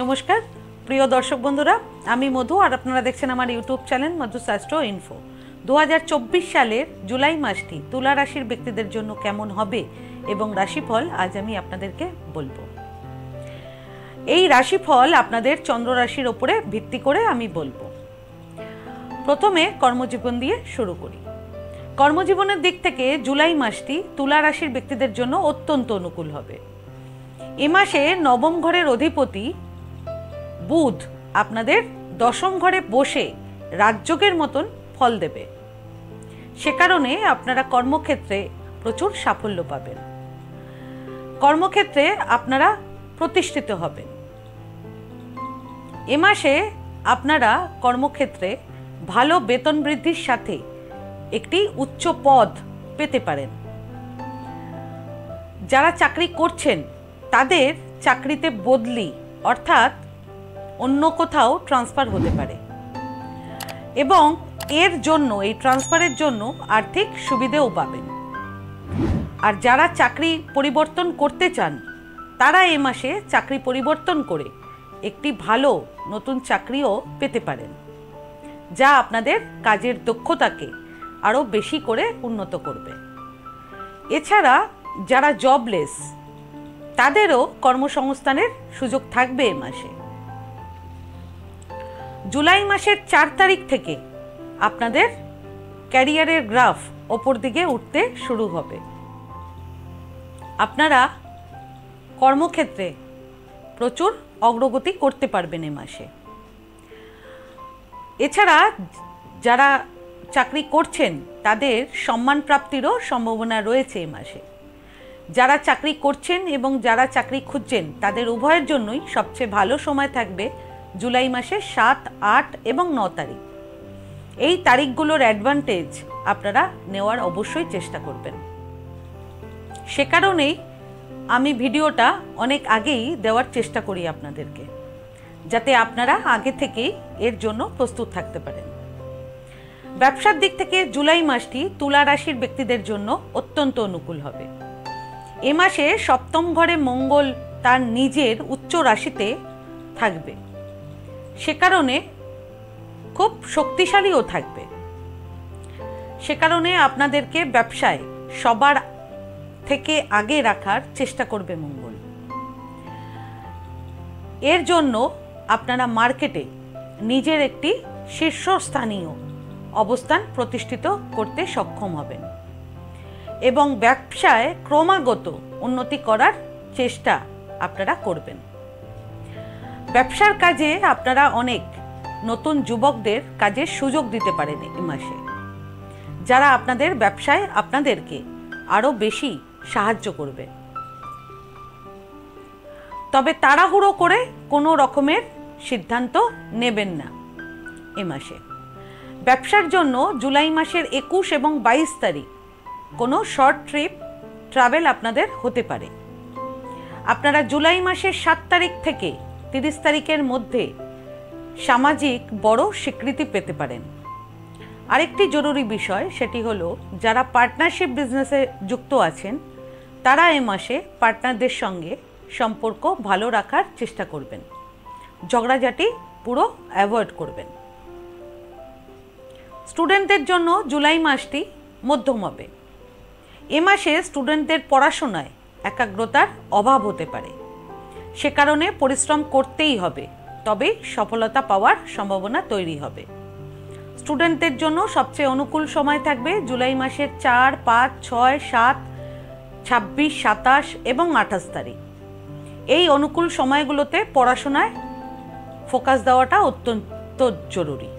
नमस्कार प्रिय दर्शक बंधुरा आमी मधु और आपनारा देखছেন আমার यूट्यूब चैनल मधु शास्त्रो इन्फो 2024 सालेर जुलाई मासटी तुला राशिर व्यक्तिदेर जन्य केमन होबे एबं राशिफल आज आमी आपनादेरके बोलबो। এই রাশিফল আপনাদের চন্দ্র রাশির উপরে ভিত্তি করে আমি বলবো। প্রথমে কর্মজীবন দিয়ে শুরু করি। কর্মজীবনের দিক থেকে জুলাই মাসটি তুলা রাশির ব্যক্তিদের জন্য অত্যন্ত অনুকূল হবে। এই মাসে নবম ঘরের অধিপতি বুধ আপনাদের দশম ঘরে বসে রাজযোগের মতন ফল দেবে। সে কারণে আপনারা কর্মক্ষেত্রে প্রচুর সাফল্য পাবেন। কর্মক্ষেত্রে আপনারা প্রতিষ্ঠিত হবেন। এ মাসে আপনারা কর্মক্ষেত্রে ভালো বেতন বৃদ্ধির সাথে একটি উচ্চ পদ পেতে পারেন। যারা চাকরি করছেন তাদের চাকরিতে বদলি অর্থাৎ অন্য কোথাও ট্রান্সফার হতে পারে এবং এর জন্য এই ট্রান্সফারের জন্য আর্থিক সুবিধাও পাবেন। আর যারা চাকরি পরিবর্তন করতে চান তারা এই মাসে চাকরি পরিবর্তন করে একটি ভালো নতুন চাকরিও পেতে পারেন, যা আপনাদের কাজের দক্ষতাকে আরও বেশি করে উন্নত করবে। এছাড়া যারা জবলেস তাদেরও কর্মসংস্থানের সুযোগ থাকবে এই মাসে। জুলাই মাসের 4 তারিখ থেকে আপনাদের ক্যারিয়ারের গ্রাফ ওপর দিকে উঠতে শুরু হবে। আপনারা কর্মক্ষেত্রে প্রচুর অগ্রগতি করতে পারবেন এই মাসে। এছাড়া যারা চাকরি করছেন তাদের সম্মান প্রাপ্তিরও সম্ভাবনা রয়েছে এই মাসে। যারা চাকরি করছেন এবং যারা চাকরি খুঁজছেন তাদের উভয়ের জন্যই সবচেয়ে ভালো সময় থাকবে জুলাই মাসের 7, 8 এবং 9 তারিখ। এই তারিখগুলোর অ্যাডভান্টেজ আপনারা নেওয়ার অবশ্যই চেষ্টা করবেন। সে কারণেই আমি ভিডিওটা অনেক আগেই দেওয়ার চেষ্টা করি আপনাদেরকে, যাতে আপনারা আগে থেকেই এর জন্য প্রস্তুত থাকতে পারেন। ব্যবসার দিক থেকে জুলাই মাসটি তুলা রাশির ব্যক্তিদের জন্য অত্যন্ত অনুকূল হবে। এ মাসে সপ্তম ঘরে মঙ্গল তার নিজের উচ্চ রাশিতে থাকবে, সে কারণে খুব শক্তিশালীও থাকবে। সে কারণে আপনাদেরকে ব্যবসায় সবার থেকে আগে রাখার চেষ্টা করবে মঙ্গল। এর জন্য আপনারা মার্কেটে নিজের একটি শীর্ষস্থানীয় অবস্থান প্রতিষ্ঠিত করতে সক্ষম হবেন এবং ব্যবসায় ক্রমাগত উন্নতি করার চেষ্টা আপনারা করবেন। ব্যবসার কাজে আপনারা অনেক নতুন যুবকদের কাজের সুযোগ দিতে পারেন এই মাসে, যারা আপনাদের ব্যবসায় আপনাদেরকে আরও বেশি সাহায্য করবে। তবে তাড়াহুড়ো করে কোনো রকমের সিদ্ধান্ত নেবেন না এ মাসে। ব্যবসার জন্য জুলাই মাসের 21 এবং 22 তারিখ কোনো শর্ট ট্রিপ ট্রাভেল আপনাদের হতে পারে। আপনারা জুলাই মাসের 7 তারিখ থেকে 30 তারিখের মধ্যে সামাজিক বড় স্বীকৃতি পেতে পারেন। আরেকটি জরুরি বিষয়, সেটি হলো যারা পার্টনারশিপ বিজনেসে যুক্ত আছেন তারা এ মাসে পার্টনারদের সঙ্গে সম্পর্ক ভালো রাখার চেষ্টা করবেন, ঝগড়াঝাটি পুরো অ্যাভয়েড করবেন। স্টুডেন্টদের জন্য জুলাই মাসটি মধ্যম হবে। এ মাসে স্টুডেন্টদের পড়াশোনায় একাগ্রতার অভাব হতে পারে, সে কারণে পরিশ্রম করতেই হবে, তবে সফলতা পাওয়ার সম্ভাবনা তৈরি হবে। স্টুডেন্টদের জন্য সবচেয়ে অনুকূল সময় থাকবে জুলাই মাসের 4, 5, 6, 7, 26, 27 এবং 28 তারিখ। এই অনুকূল সময়গুলোতে পড়াশোনায় ফোকাস দেওয়াটা অত্যন্ত জরুরি।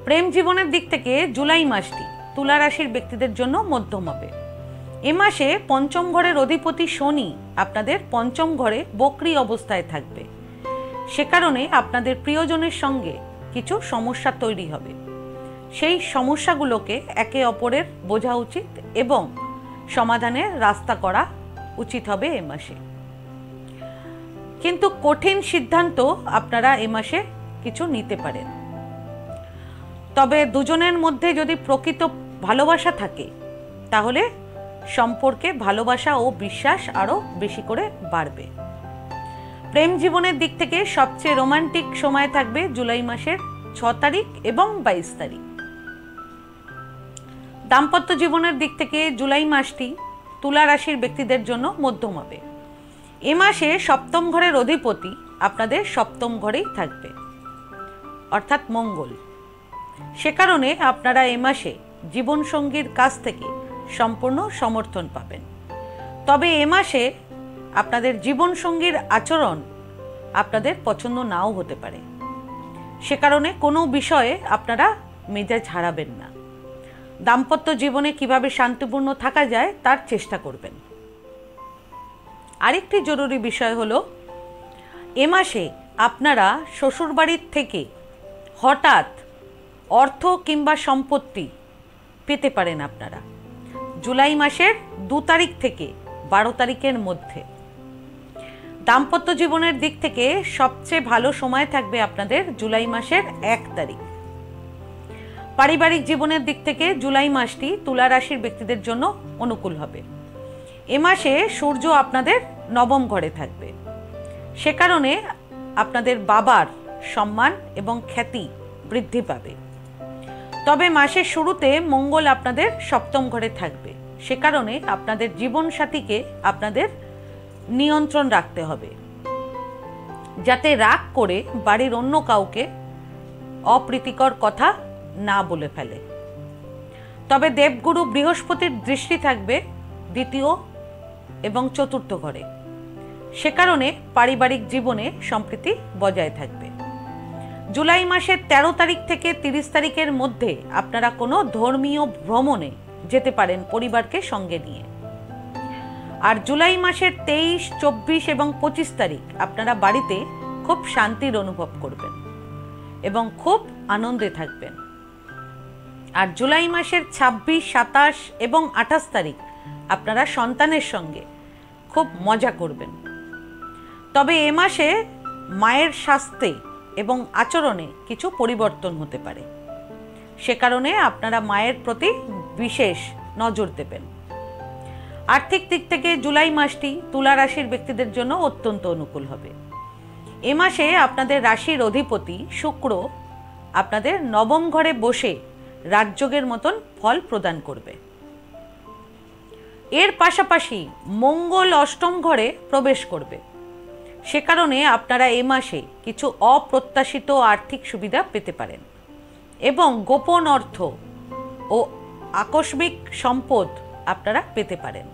প্রেম জীবনের দিক থেকে জুলাই মাসটি তুলা রাশির ব্যক্তিদের জন্য মধ্যম হবে। এ মাসে পঞ্চম ঘরের অধিপতি শনি আপনাদের পঞ্চম ঘরে বক্রী অবস্থায় থাকবে। সে কারণে আপনাদের প্রিয়জনের সঙ্গে কিছু সমস্যা তৈরি হবে। সেই সমস্যাগুলোকে একে অপরের বোঝা উচিত এবং সমাধানের রাস্তা করা উচিত হবে এ মাসে। কিন্তু কঠিন সিদ্ধান্ত আপনারা এ মাসে কিছু নিতে পারেন। তবে দুজনের মধ্যে যদি প্রকৃত ভালোবাসা থাকে তাহলে সম্পর্কে ভালোবাসা ও বিশ্বাস আরও বেশি করে বাড়বে। প্রেম জীবনের দিক থেকে সবচেয়ে রোমান্টিক সময় থাকবে জুলাই মাসের 6 তারিখ এবং 22 তারিখ। দাম্পত্য জীবনের দিক থেকে জুলাই মাসটি তুলা রাশির ব্যক্তিদের জন্য মধ্যম হবে। এ মাসে সপ্তম ঘরের অধিপতি আপনাদের সপ্তম ঘরেই থাকবে, অর্থাৎ মঙ্গল। সে কারণে আপনারা এ মাসে জীবনসঙ্গীর কাছ থেকে সম্পূর্ণ সমর্থন পাবেন। তবে এ মাসে আপনাদের জীবনসঙ্গীর আচরণ আপনাদের পছন্দ নাও হতে পারে। সে কারণে কোনো বিষয়ে আপনারা মেজাজ হারাবেন না। দাম্পত্য জীবনে কিভাবে শান্তিপূর্ণ থাকা যায় তার চেষ্টা করবেন। আরেকটি জরুরি বিষয় হলো, এ মাসে আপনারা শ্বশুরবাড়ির থেকে হঠাৎ অর্থ কিংবা সম্পত্তি পেতে পারেন আপনারা জুলাই মাসের 2 তারিখ থেকে 12 তারিখের মধ্যে। দাম্পত্য জীবনের দিক থেকে সবচেয়ে ভালো সময় থাকবে আপনাদের জুলাই মাসের 1 তারিখ। পারিবারিক জীবনের দিক থেকে জুলাই মাসটি তুলা রাশির ব্যক্তিদের জন্য অনুকূল হবে। এ মাসে সূর্য আপনাদের নবম ঘরে থাকবে। সে কারণে আপনাদের বাবার সম্মান এবং খ্যাতি বৃদ্ধি পাবে। তবে মাসের শুরুতে মঙ্গল আপনাদের সপ্তম ঘরে থাকবে। সে কারণে আপনাদের জীবনসাথীকে আপনাদের নিয়ন্ত্রণ রাখতে হবে, যাতে রাগ করে বাড়ির অন্য কাউকে অপ্রীতিকর কথা না বলে ফেলে। তবে দেবগুরু বৃহস্পতির দৃষ্টি থাকবে 2য় এবং 4র্থ ঘরে। সে কারণে পারিবারিক জীবনে সম্প্রীতি বজায় থাকবে। জুলাই মাসের 13 তারিখ থেকে 30 তারিখের মধ্যে আপনারা কোনো ধর্মীয় ভ্রমণে যেতে পারেন পরিবারকে সঙ্গে নিয়ে। আর জুলাই মাসের 23, 24 এবং 25 তারিখ আপনারা বাড়িতে খুব শান্তির অনুভব করবেন এবং খুব আনন্দে থাকবেন। আর জুলাই মাসের 26, 27 এবং 28 তারিখ আপনারা সন্তানের সঙ্গে খুব মজা করবেন। তবে এ মাসে মায়ের স্বাস্থ্যে এবং আচরণে কিছু পরিবর্তন হতে পারে। সে কারণে আপনারা মায়ের প্রতি বিশেষ নজর দেবেন। আর্থিক দিক থেকে জুলাই মাসটি তুলা রাশির ব্যক্তিদের জন্য অত্যন্ত অনুকূল হবে। এ মাসে আপনাদের রাশির অধিপতি শুক্র আপনাদের নবম ঘরে বসে রাজযোগের মতন ফল প্রদান করবে। এর পাশাপাশি মঙ্গল অষ্টম ঘরে প্রবেশ করবে। সে কারণে আপনারা এ মাসে কিছু অপ্রত্যাশিত আর্থিক সুবিধা পেতে পারেন এবং গোপন অর্থ ও আকস্মিক সম্পদ আপনারা পেতে পারেন।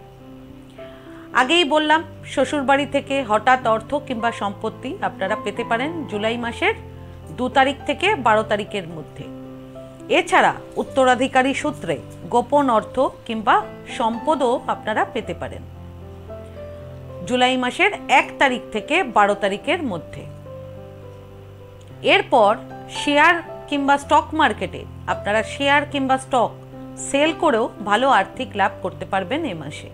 আগেই বললাম, শ্বশুরবাড়ি থেকে হঠাৎ অর্থ কিংবা সম্পত্তি আপনারা পেতে পারেন জুলাই মাসের 2 তারিখ থেকে 12 তারিখের মধ্যে। এছাড়া উত্তরাধিকারী সূত্রে গোপন অর্থ কিংবা সম্পদও আপনারা পেতে পারেন জুলাই মাসের 1 তারিখ থেকে 12 তারিখের মধ্যে। এরপর শেয়ার কিংবা স্টক মার্কেটে আপনারা শেয়ার কিংবা স্টক সেল করেও ভালো আর্থিক লাভ করতে পারবেন এ মাসে।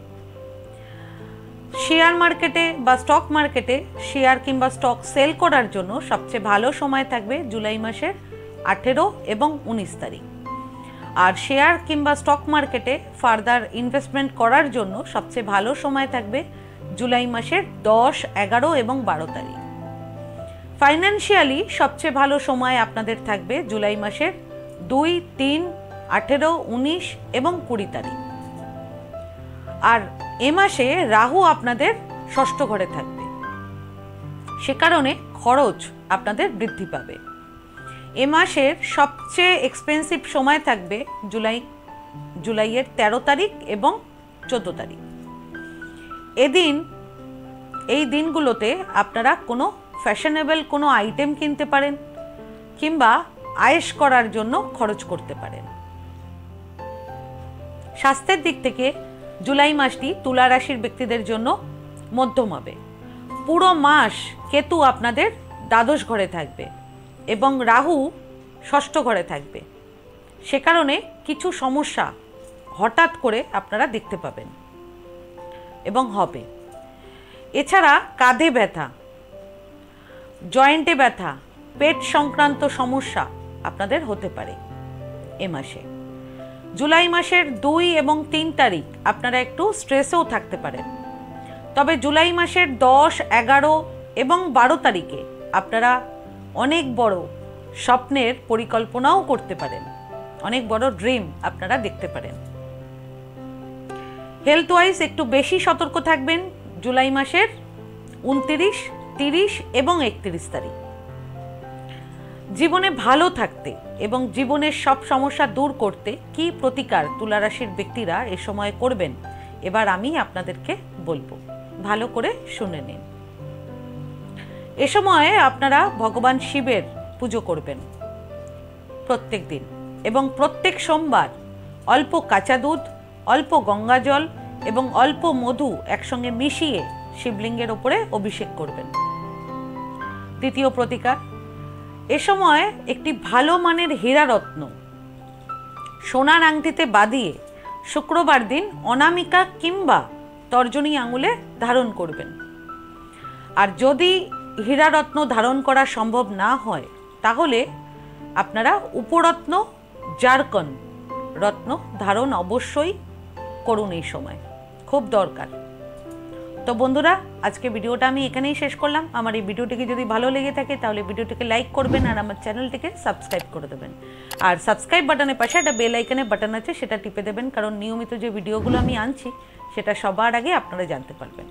শেয়ার মার্কেটে বা স্টক মার্কেটে শেয়ার কিংবা স্টক সেল করার জন্য সবচেয়ে ভালো সময় থাকবে জুলাই মাসের 18 এবং 19 তারিখ। আর শেয়ার কিংবা স্টক মার্কেটে ফার্দার ইনভেস্টমেন্ট করার জন্য সবচেয়ে ভালো সময় থাকবে জুলাই মাসের 10, 11 এবং 12 তারিখ। ফাইন্যান্সিয়ালি সবচেয়ে ভালো সময় আপনাদের থাকবে জুলাই মাসের 2, 3, 18, 19 এবং 20 তারিখ। আর এ মাসে রাহু আপনাদের ষষ্ঠ ঘরে থাকবে। সে কারণে খরচ আপনাদের বৃদ্ধি পাবে। এ মাসের সবচেয়ে এক্সপেন্সিভ সময় থাকবে জুলাইয়ের 13 তারিখ এবং 14 তারিখ। এই দিনগুলোতে আপনারা কোনো ফ্যাশনেবল কোনো আইটেম কিনতে পারেন কিংবা আয়েশ করার জন্য খরচ করতে পারেন। স্বাস্থ্যের দিক থেকে জুলাই মাসটি তুলা রাশির ব্যক্তিদের জন্য মধ্যম হবে। পুরো মাস কেতু আপনাদের দ্বাদশ ঘরে থাকবে এবং রাহু ষষ্ঠ ঘরে থাকবে। সে কারণে কিছু সমস্যা হঠাৎ করে আপনারা দেখতে পাবেন এবং হবে। এছাড়া কাঁধে ব্যথা, জয়েন্টে ব্যথা, পেট সংক্রান্ত সমস্যা আপনাদের হতে পারে এ মাসে। জুলাই মাসের 2 এবং 3 তারিখ আপনারা একটু স্ট্রেসেও থাকতে পারেন, তবে জুলাই মাসের 10, 11 এবং 12 তারিখে আপনারা অনেক বড় স্বপ্নের পরিকল্পনাও করতে পারেন, অনেক বড় ড্রিম আপনারা দেখতে পারেন। হেলথ ওয়াইজ একটু বেশি সতর্ক থাকবেন জুলাই মাসের 29, 30 এবং 31 তারিখ। জীবনে ভালো থাকতে এবং জীবনের সব সমস্যা দূর করতে কি প্রতিকার তুলা রাশির ব্যক্তিরা এ সময় করবেন, এবার আমি আপনাদেরকে বলবো, ভালো করে শুনে নিন। এ সময়ে আপনারা ভগবান শিবের পুজো করবেন প্রত্যেক দিন, এবং প্রত্যেক সোমবার অল্প কাঁচা দুধ, অল্প গঙ্গা জল এবং অল্প মধু একসঙ্গে মিশিয়ে শিবলিঙ্গের ওপরে অভিষেক করবেন। দ্বিতীয় প্রতিকার, এ সময় একটি ভালো মানের হীরারত্ন সোনার আংটিতে বাঁধিয়ে শুক্রবার দিন অনামিকা কিংবা তর্জনী আঙুলে ধারণ করবেন। আর যদি হীরারত্ন ধারণ করা সম্ভব না হয় তাহলে আপনারা উপরত্ন জারকন রত্ন ধারণ অবশ্যই করুন, এই সময় খুব দরকার। তো বন্ধুরা, আজকে ভিডিওটা আমি এখানেই শেষ করলাম। আমার এই ভিডিওটিকে যদি ভালো লেগে থাকে তাহলে ভিডিওটিকে লাইক করবেন আর আমার চ্যানেলটিকে সাবস্ক্রাইব করে দেবেন। আর সাবস্ক্রাইব বাটনের পাশে একটা বেল আইকনের বাটন আছে, সেটা টিপে দেবেন, কারণ নিয়মিত যে ভিডিওগুলো আমি আনছি সেটা সবার আগে আপনারা জানতে পারবেন।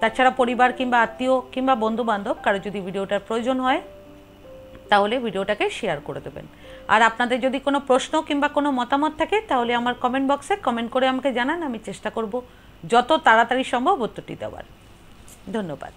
তাছাড়া পরিবার কিংবা আত্মীয় কিংবা বন্ধু বান্ধব কারো যদি ভিডিওটার প্রয়োজন হয় তাহলে ভিডিওটাকে শেয়ার করে দেবেন। আর আপনাদের যদি কোনো প্রশ্ন কিংবা কোনো মতামত থাকে তাহলে আমার কমেন্ট বক্সে কমেন্ট করে আমাকে জানান, আমি চেষ্টা করব যত তাড়াতাড়ি সম্ভব উত্তরটি দেওয়ার। ধন্যবাদ।